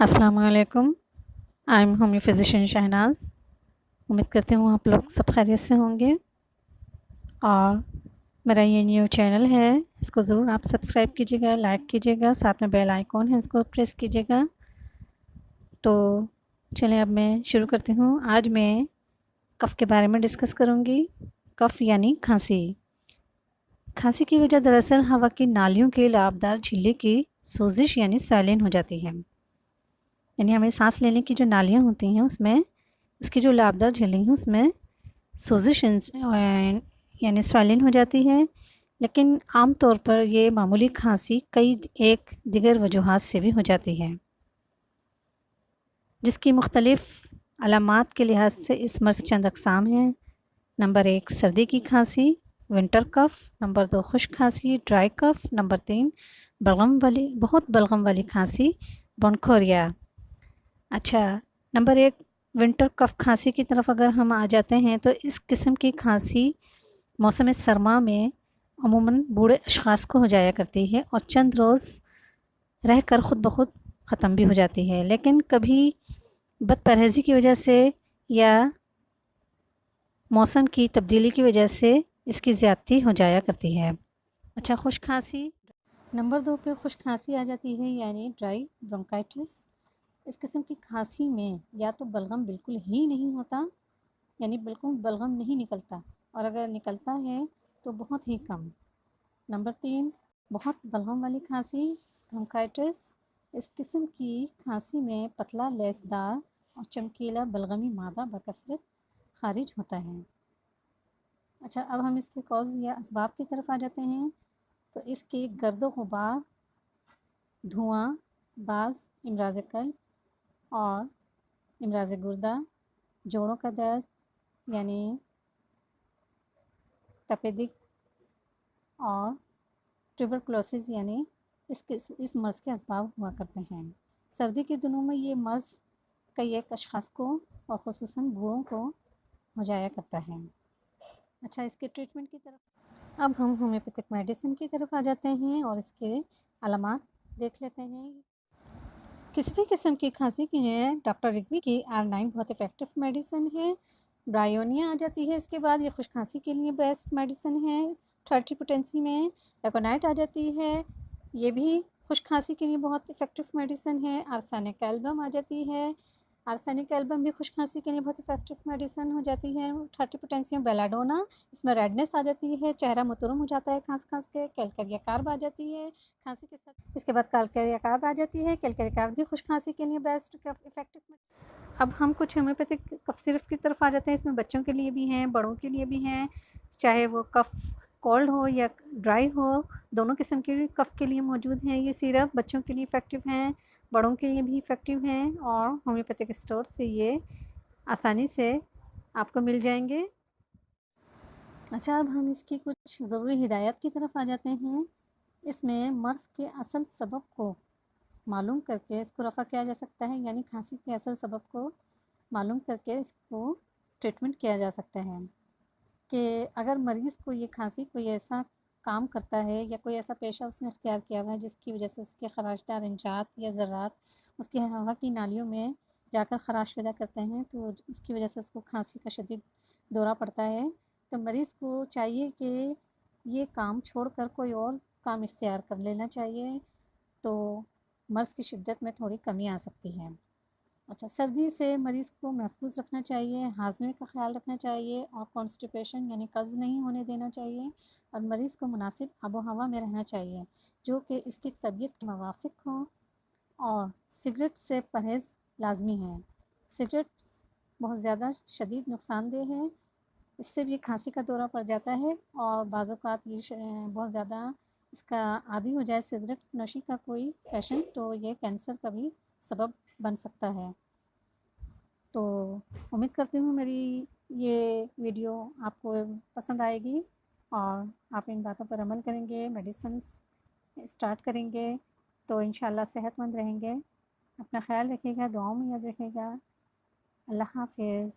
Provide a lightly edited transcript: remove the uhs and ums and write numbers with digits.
अस्सलाम वालेकुम। I am homeo physician Shahnaz. उम्मीद करती हूँ आप लोग सब खैरियत से होंगे और मेरा ये न्यू चैनल है, इसको ज़रूर आप सब्सक्राइब कीजिएगा, लाइक कीजिएगा, साथ में बेल आइकॉन है इसको प्रेस कीजिएगा। तो चलें अब मैं शुरू करती हूँ। आज मैं कफ़ के बारे में डिस्कस करूँगी। कफ़ यानी खांसी। खांसी की वजह दरअसल हवा की नालियों के लाभदार झिल्ली की सोजिश यानी सैलिन हो जाती है। यानी हमें सांस लेने की जो नालियाँ होती हैं उसमें उसकी जो लाभदार झिल्ली है उसमें सोजिश यानी स्वेलिन हो जाती है। लेकिन आम तौर पर ये मामूली खांसी कई एक दिगर वजूहात से भी हो जाती है, जिसकी मुख्तलिफ़ अलामात के लिहाज से इस मर्ज़ के चंद अक़साम हैं। नंबर 1 सर्दी की खांसी विंटर कफ़, नंबर 2 खुश्क खांसी ड्राई कफ़, नंबर 3 बहुत बलगम वाली खांसी ब्रोंकोरिया। अच्छा, नंबर 1 विंटर कफ़ खांसी की तरफ अगर हम आ जाते हैं तो इस किस्म की खांसी मौसम सरमा में अमूमन बूढ़े अशख़ास को हो जाया करती है और चंद रोज़ रहकर ख़ुद ब खुद ख़त्म भी हो जाती है, लेकिन कभी बदपरहेज़ी की वजह से या मौसम की तब्दीली की वजह से इसकी ज़्यादती हो जाया करती है। अच्छा, खुश्क खांसी नंबर 2 पे खुश्क खांसी आ जाती है यानी ड्राई ब्रोंकाइटिस। इस किस्म की खांसी में या तो बलगम बिल्कुल ही नहीं होता, यानी बिल्कुल बलगम नहीं निकलता, और अगर निकलता है तो बहुत ही कम। नंबर 3 बहुत बलगम वाली खांसी ब्रोंकाइटिस। इस किस्म की खांसी में पतला लेसदार और चमकीला बलगमी मादा बकसरत खारिज होता है। अच्छा, अब हम इसके कॉज या असबाब की तरफ आ जाते हैं। तो इसके गर्द गुबार, धुआं, बाज़ इमराज़ कल्ब और इमराज़ गुर्दा, जोड़ों का दर्द यानी तपेदिक और ट्यूबरकुलोसिस यानी इस मर्ज़ के असबाब हुआ करते हैं। सर्दी के दिनों में ये मर्ज़ कई एक अशख़ास को और ख़ुसूसन बूढ़ों को हो जाया करता है। अच्छा, इसके ट्रीटमेंट की तरफ अब हम होम्योपैथिक मेडिसिन की तरफ आ जाते हैं और इसके अलामात देख लेते हैं। किसी भी किस्म की खांसी के लिए डॉक्टर रिग्बी की R9 बहुत इफ़ेक्टिव मेडिसिन है। ब्रायोनिया आ जाती है इसके बाद, ये खुश खांसी के लिए बेस्ट मेडिसिन है। 30 पोटेंसी में लेकोनाइट आ जाती है, ये भी खुश खांसी के लिए बहुत इफ़ेक्टिव मेडिसिन है। आर्सेनिक एल्बम आ जाती है, आर्सेनिक एल्बम भी खुश खांसी के लिए बहुत इफ़ेक्टिव मेडिसिन हो जाती है। 30 पोटेंसी में बेलाडोना, इसमें रेडनेस आ जाती है, चेहरा मुतरुम हो जाता है खांस खांस के। कैलकरिया कार्ब आ जाती है खांसी के साथ, इसके बाद कैलकरिया कार्ब आ जाती है। कैलकरिया कार्ब भी खुश खांसी के लिए बेस्ट इफ़ेक्टिव। अब हम कुछ होम्योपैथिक कफ सिरप की तरफ आ जाते हैं। इसमें बच्चों के लिए भी हैं, बड़ों के लिए भी हैं, चाहे वो कफ कोल्ड हो या ड्राई हो, दोनों किस्म के कफ़ के लिए मौजूद हैं ये सिरप। बच्चों के लिए इफ़ेक्टिव हैं, बड़ों के लिए भी इफ़ेक्टिव हैं और होम्योपैथिक स्टोर से ये आसानी से आपको मिल जाएंगे। अच्छा, अब हम इसकी कुछ ज़रूरी हिदायत की तरफ आ जाते हैं। इसमें मर्ज़ के असल सबब को मालूम करके इसको रफ़ा किया जा सकता है, यानी खांसी के असल सबब को मालूम करके इसको ट्रीटमेंट किया जा सकता है। कि अगर मरीज़ को ये खांसी कोई ऐसा काम करता है या कोई ऐसा पेशा उसने इख्तियार किया हुआ है जिसकी वजह से उसके खराशदार इंजात या ज़र्रात उसकी हवा की नालियों में जाकर खराश पैदा करते हैं, तो उसकी वजह से उसको खांसी का शदीद दौरा पड़ता है, तो मरीज़ को चाहिए कि ये काम छोड़कर कोई और काम इख्तियार कर लेना चाहिए, तो मर्ज़ की शिद्दत में थोड़ी कमी आ सकती है। अच्छा, सर्दी से मरीज़ को महफूज रखना चाहिए, हाज़मे का ख़्याल रखना चाहिए और कॉन्स्टिपेशन यानी कब्ज़ नहीं होने देना चाहिए, और मरीज़ को मुनासिब आबो-हवा में रहना चाहिए जो कि इसकी तबीयत के मुवाफ़िक हो, और सिगरेट से परहेज़ लाज़मी है। सिगरेट बहुत ज़्यादा शदीद नुकसानदेह है, इससे भी खांसी का दौरा पड़ जाता है, और बाज़ औक़ात ये बहुत ज़्यादा इसका आदी हो जाए सिगरेट नोशी का कोई पेशेंट, तो ये कैंसर का भी सबब बन सकता है। तो उम्मीद करती हूँ मेरी ये वीडियो आपको पसंद आएगी और आप इन बातों पर अमल करेंगे, मेडिसिन्स स्टार्ट करेंगे, तो इंशाल्लाह सेहतमंद रहेंगे। अपना ख़्याल रखिएगा, दुआओं में याद रखिएगा। अल्लाह हाफ़िज़।